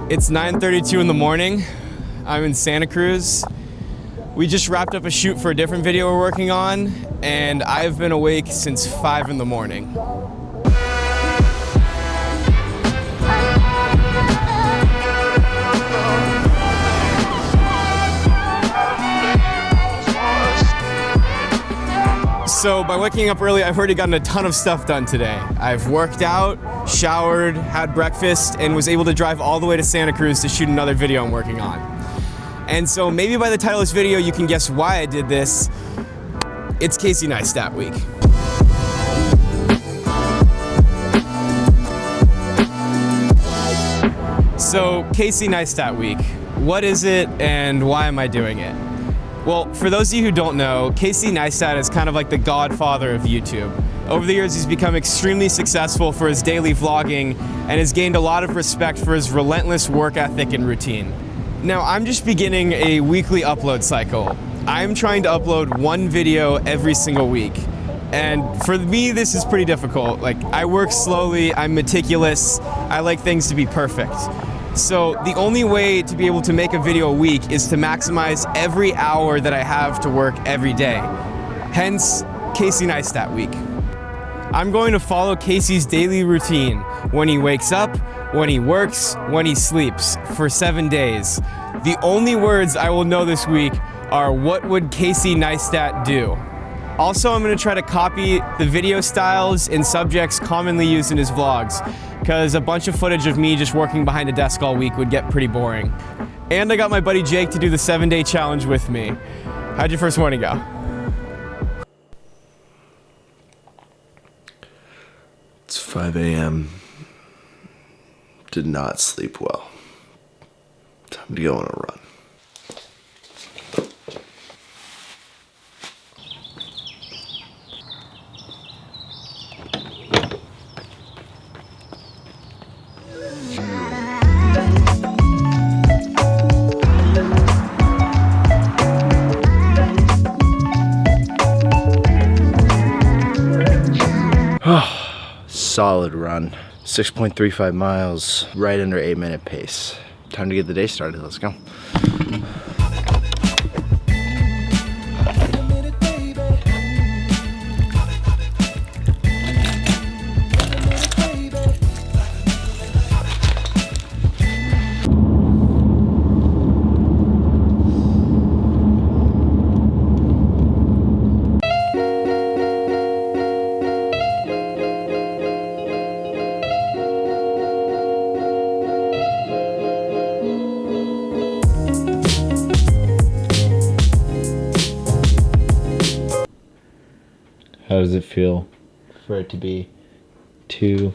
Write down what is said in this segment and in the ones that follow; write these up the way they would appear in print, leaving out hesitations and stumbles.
It's 9:32 in the morning. I'm in Santa Cruz. We just wrapped up a shoot for a different video we're working on, and I've been awake since 5 in the morning. So by waking up early, I've already gotten a ton of stuff done today. I've worked out, showered, had breakfast, and was able to drive all the way to Santa Cruz to shoot another video I'm working on. And so maybe by the title of this video, you can guess why I did this. It's Casey Neistat week. So Casey Neistat week, what is it and why am I doing it? Well, for those of you who don't know, Casey Neistat is kind of like the godfather of YouTube. Over the years, he's become extremely successful for his daily vlogging and has gained a lot of respect for his relentless work ethic and routine. Now, I'm just beginning a weekly upload cycle. I'm trying to upload one video every single week. And for me, this is pretty difficult. Like, I work slowly, I'm meticulous, I like things to be perfect. So the only way to be able to make a video a week is to maximize every hour that I have to work every day. Hence, Casey Neistat week. I'm going to follow Casey's daily routine when he wakes up, when he works, when he sleeps for 7 days. The only words I will know this week are, what would Casey Neistat do? Also, I'm going to try to copy the video styles and subjects commonly used in his vlogs, because a bunch of footage of me just working behind a desk all week would get pretty boring. And I got my buddy Jake to do the 7-day challenge with me. How'd your first morning go? It's 5 a.m. Did not sleep well. Time to go on a run. Solid run. 6.35 miles, right under 8-minute pace. Time to get the day started. Let's go. How does it feel for it to be 2?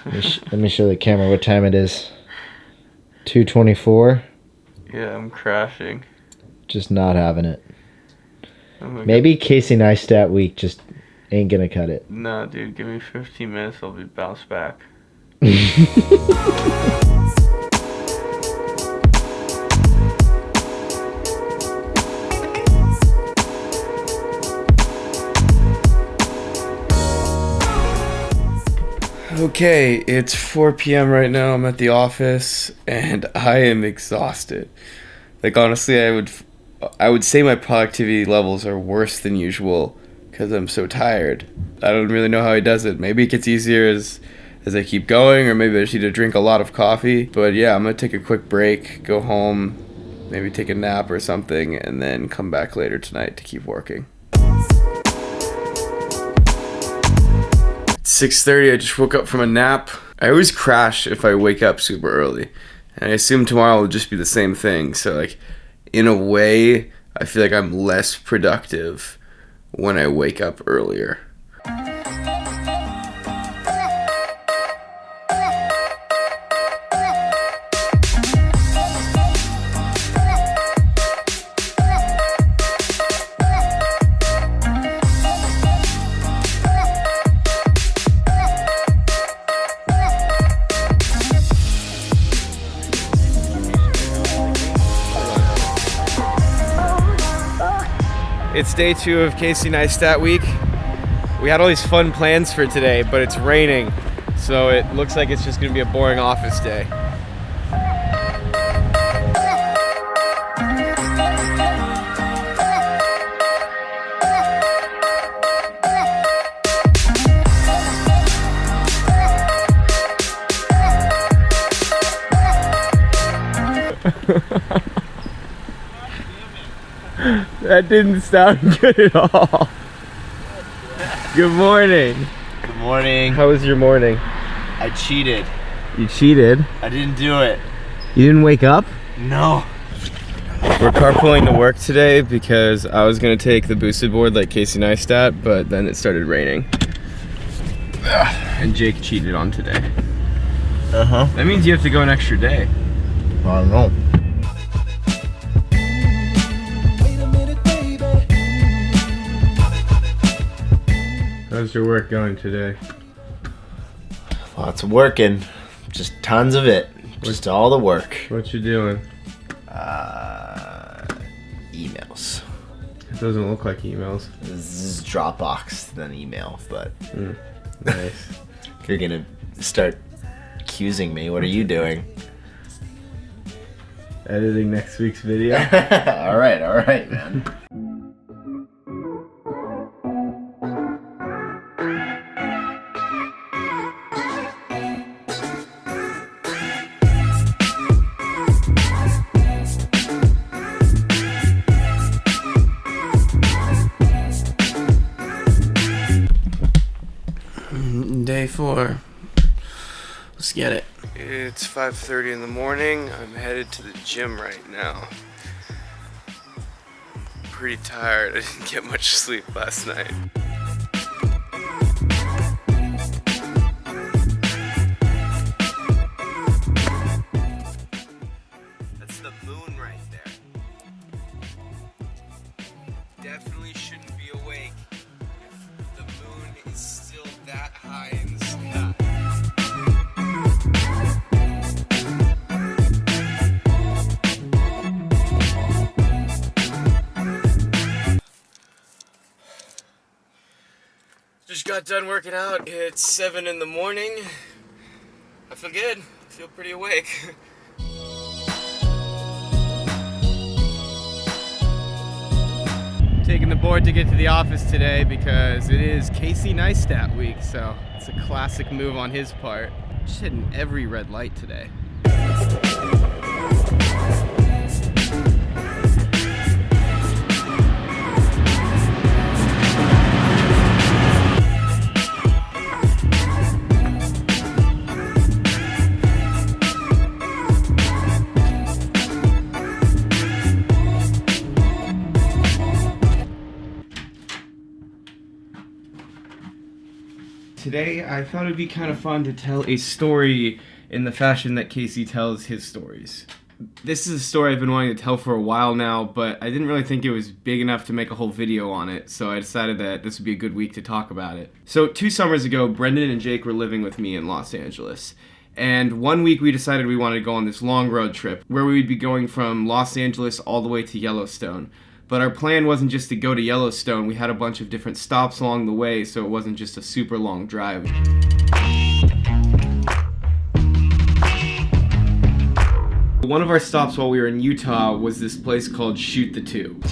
Let me show the camera what time it is. 2:24. Yeah, I'm crashing. Just not having it. Maybe Casey Neistat week just ain't gonna cut it. Nah, dude, give me 15 minutes, I'll be bounced back. Okay, it's 4 p.m. right now. I'm at the office and I am exhausted. Like, honestly, I would say my productivity levels are worse than usual because I'm so tired. I don't really know how he does it. Maybe it gets easier as I keep going, or maybe I just need to drink a lot of coffee. But yeah, I'm gonna take a quick break, go home, maybe take a nap or something, and then come back later tonight to keep working. 6:30, I just woke up from a nap. I always crash if I wake up super early. And I assume tomorrow will just be the same thing. So, like, in a way, I feel like I'm less productive when I wake up earlier. It's day 2 of Casey Neistat week. We had all these fun plans for today, but it's raining, so it looks like it's just gonna be a boring office day. That didn't sound good at all. Good morning. Good morning. How was your morning? I cheated. You cheated? I didn't do it. You didn't wake up? No. We're carpooling to work today because I was gonna take the boosted board like Casey Neistat, but then it started raining. And Jake cheated on today. Uh-huh. That means you have to go an extra day. I don't know. How's your work going today? Lots of working. Just tons of it. Just all the work. What you doing? Emails. It doesn't look like emails. This is Dropbox than email, but Nice. you're gonna start accusing me. What are you doing? Editing next week's video. all right, man. Day 4. Let's get it. It's 5:30 in the morning. I'm headed to the gym right now. Pretty tired. I didn't get much sleep last night. That's the moon right there. Definitely shouldn't be awake if the moon is still that high in the sky. Just got done working out. It's 7 in the morning. I feel good. I feel pretty awake. Taking the board to get to the office today because it is Casey Neistat week, so it's a classic move on his part. Just hitting every red light today. Today, I thought it'd be kind of fun to tell a story in the fashion that Casey tells his stories. This is a story I've been wanting to tell for a while now, but I didn't really think it was big enough to make a whole video on it, so I decided that this would be a good week to talk about it. So 2 summers ago, Brendan and Jake were living with me in Los Angeles. And one week we decided we wanted to go on this long road trip, where we would be going from Los Angeles all the way to Yellowstone. But our plan wasn't just to go to Yellowstone, we had a bunch of different stops along the way, so it wasn't just a super long drive. One of our stops while we were in Utah was this place called Shoot the Tube.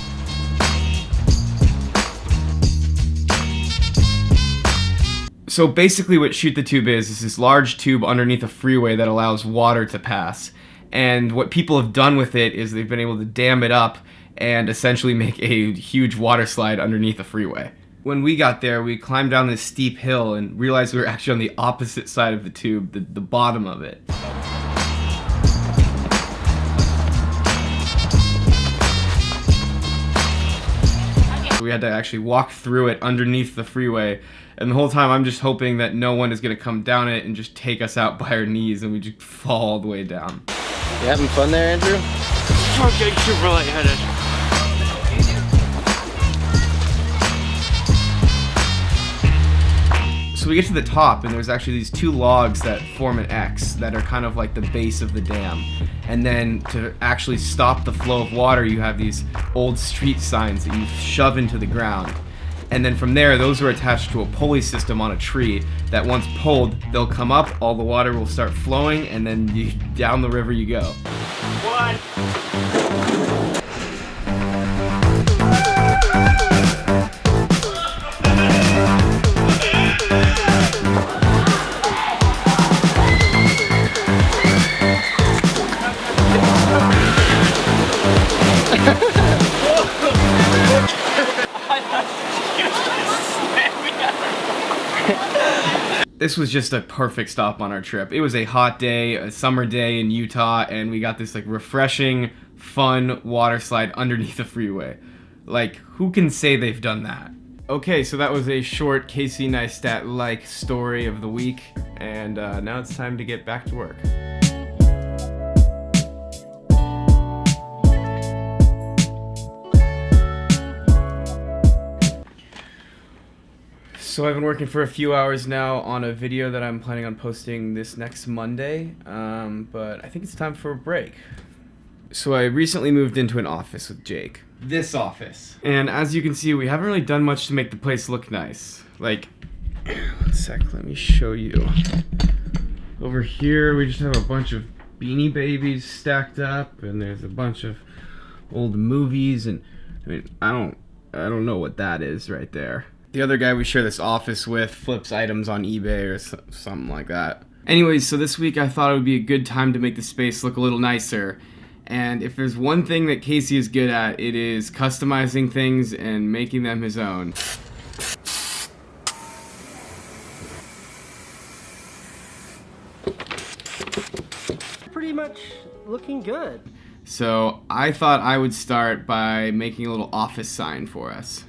So basically what Shoot the Tube is this large tube underneath a freeway that allows water to pass. And what people have done with it is they've been able to dam it up and essentially make a huge water slide underneath a freeway. When we got there, we climbed down this steep hill and realized we were actually on the opposite side of the tube, the bottom of it. We had to actually walk through it underneath the freeway, and the whole time I'm just hoping that no one is going to come down it and just take us out by our knees and we just fall all the way down. You having fun there, Andrew? I'm getting super lightheaded. So we get to the top, and there's actually these 2 logs that form an X that are kind of like the base of the dam. And then to actually stop the flow of water, you have these old street signs that you shove into the ground. And then from there, those are attached to a pulley system on a tree that once pulled, they'll come up, all the water will start flowing, and then down the river you go. What? this was just a perfect stop on our trip. It was a hot day, a summer day in Utah, and we got this like refreshing, fun water slide underneath the freeway. Like, who can say they've done that? Okay, so that was a short Casey Neistat-like story of the week, and now it's time to get back to work. So I've been working for a few hours now on a video that I'm planning on posting this next Monday, but I think it's time for a break. So I recently moved into an office with Jake. This office. And as you can see, we haven't really done much to make the place look nice. Like, one sec, let me show you. Over here, we just have a bunch of Beanie Babies stacked up, and there's a bunch of old movies, and I mean, I don't know what that is right there. The other guy we share this office with flips items on eBay or something like that. Anyways, so this week I thought it would be a good time to make the space look a little nicer. And if there's one thing that Casey is good at, it is customizing things and making them his own. Pretty much looking good. So I thought I would start by making a little office sign for us.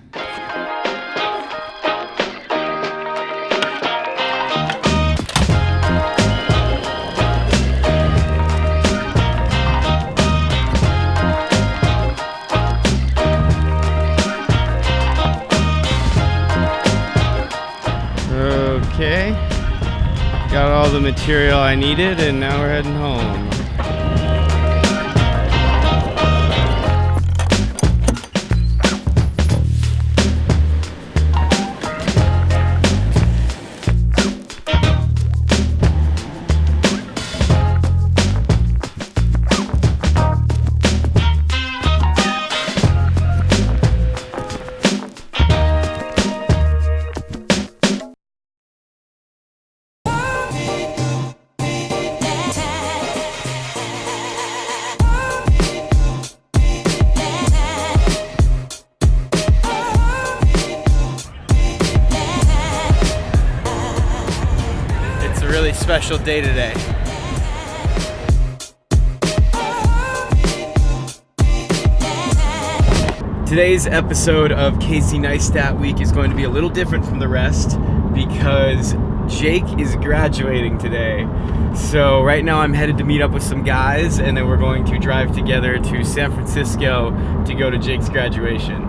Okay, got all the material I needed, and now we're heading home. Really special day today. Today's episode of Casey Neistat Week is going to be a little different from the rest because Jake is graduating today. So right now I'm headed to meet up with some guys, and then we're going to drive together to San Francisco to go to Jake's graduation.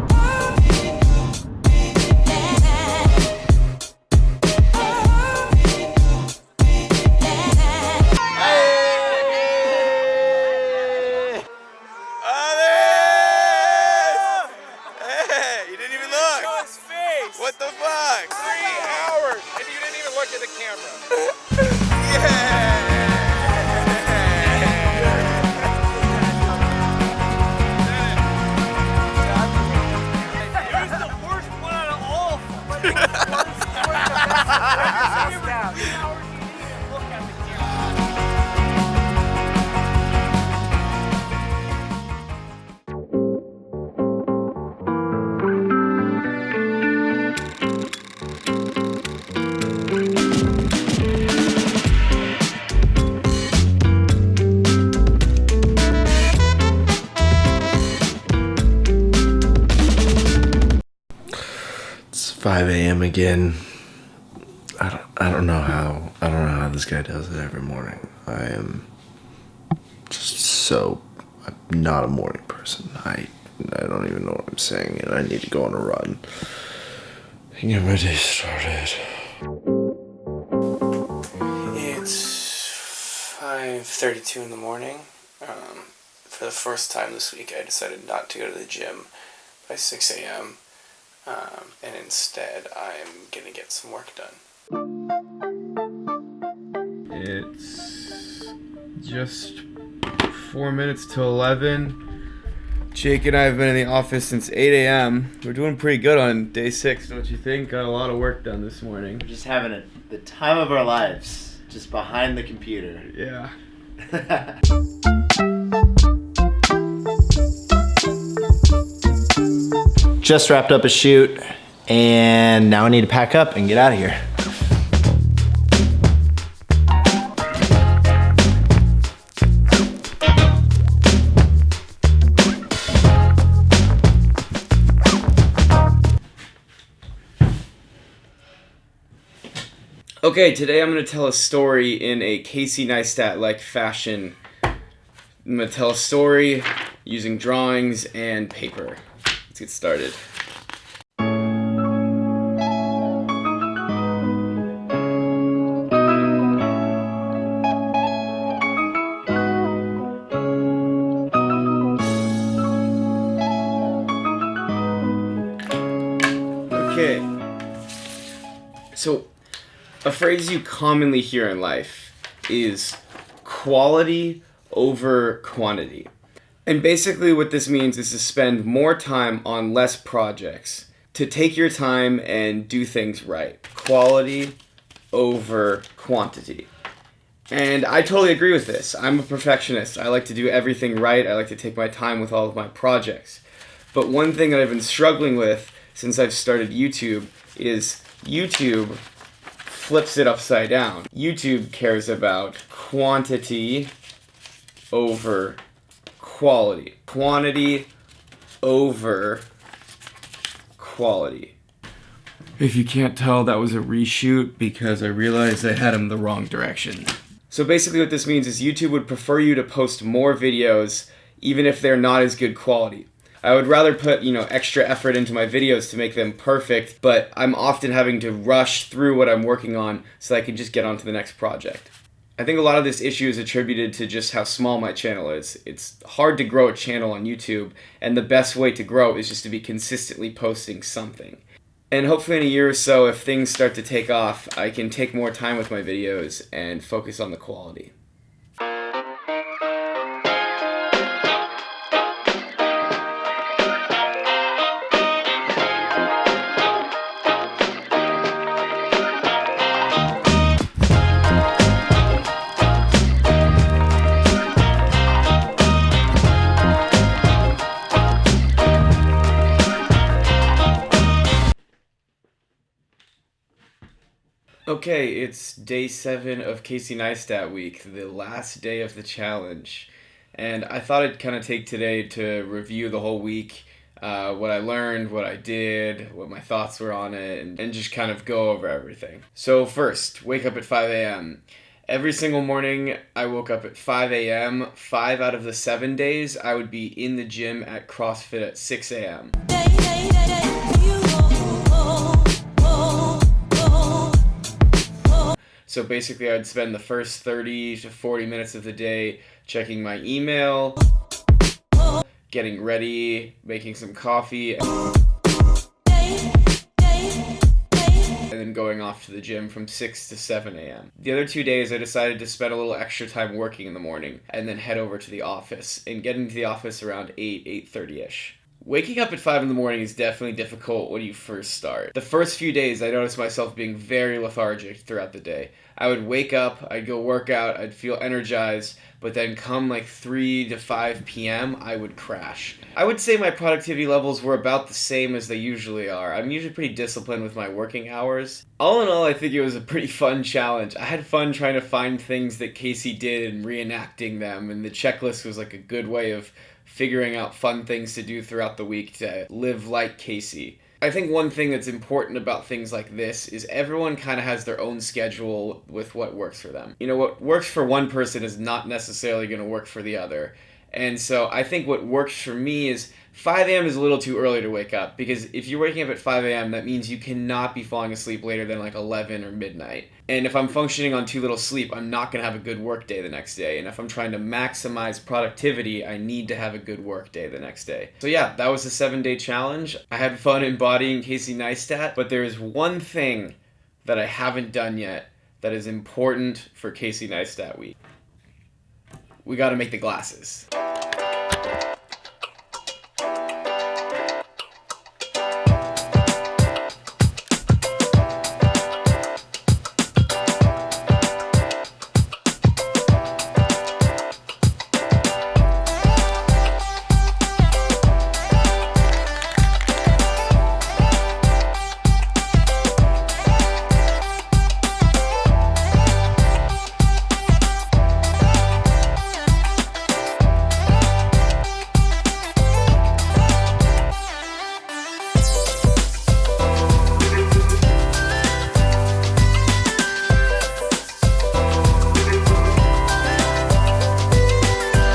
What the fuck? 3 hours and you didn't even look at the camera. Yeah! It was the worst one out of all. Like, it was the worst one out of the best. 3 hours you didn't even look at the camera. It's 5 a.m. again. I don't know how this guy does it every morning. I am just I'm not a morning person. I don't even know what I'm saying, and I need to go on a run and get my day started. It's 5:32 in the morning. For the first time this week, I decided not to go to the gym by 6 a.m. And instead, I'm gonna get some work done. It's just 4 minutes to 11. Jake and I have been in the office since 8 a.m. We're doing pretty good on day 6, don't you think? Got a lot of work done this morning. We're just having the time of our lives, just behind the computer. Yeah. Just wrapped up a shoot, and now I need to pack up and get out of here. Okay, today I'm going to tell a story in a Casey Neistat-like fashion. I'm going to tell a story using drawings and paper. Let's get started. Okay, so a phrase you commonly hear in life is quality over quantity. And basically what this means is to spend more time on less projects, to take your time and do things right. Quality over quantity. And I totally agree with this. I'm a perfectionist. I like to do everything right. I like to take my time with all of my projects. But one thing that I've been struggling with since I've started YouTube is YouTube flips it upside down. YouTube cares about quantity over quality. Quantity over quality. If you can't tell, that was a reshoot because I realized I had him the wrong direction. So basically what this means is YouTube would prefer you to post more videos even if they're not as good quality. I would rather put, extra effort into my videos to make them perfect, but I'm often having to rush through what I'm working on so I can just get on to the next project. I think a lot of this issue is attributed to just how small my channel is. It's hard to grow a channel on YouTube, and the best way to grow is just to be consistently posting something. And hopefully in a year or so, if things start to take off, I can take more time with my videos and focus on the quality. Okay, it's day 7 of Casey Neistat week, the last day of the challenge. And I thought I'd kind of take today to review the whole week, what I learned, what I did, what my thoughts were on it, and just kind of go over everything. So first, wake up at 5 a.m. Every single morning, I woke up at 5 a.m. 5 out of the 7 days, I would be in the gym at CrossFit at 6 a.m. So basically I'd spend the first 30 to 40 minutes of the day checking my email, getting ready, making some coffee, and then going off to the gym from 6 to 7 a.m. The other 2 days I decided to spend a little extra time working in the morning and then head over to the office and get into the office around 8:30ish. Waking up at 5 in the morning is definitely difficult when you first start. The first few days, I noticed myself being very lethargic throughout the day. I would wake up, I'd go work out, I'd feel energized, but then come like 3 to 5 p.m., I would crash. I would say my productivity levels were about the same as they usually are. I'm usually pretty disciplined with my working hours. All in all, I think it was a pretty fun challenge. I had fun trying to find things that Casey did and reenacting them, and the checklist was like a good way of figuring out fun things to do throughout the week to live like Casey. I think one thing that's important about things like this is everyone kind of has their own schedule with what works for them. What works for one person is not necessarily going to work for the other. And so I think what works for me is 5 a.m. is a little too early to wake up, because if you're waking up at 5 a.m., that means you cannot be falling asleep later than like 11 or midnight. And if I'm functioning on too little sleep, I'm not going to have a good work day the next day. And if I'm trying to maximize productivity, I need to have a good work day the next day. So yeah, that was a 7-day challenge. I had fun embodying Casey Neistat, but there is one thing that I haven't done yet that is important for Casey Neistat week. We got to make the glasses.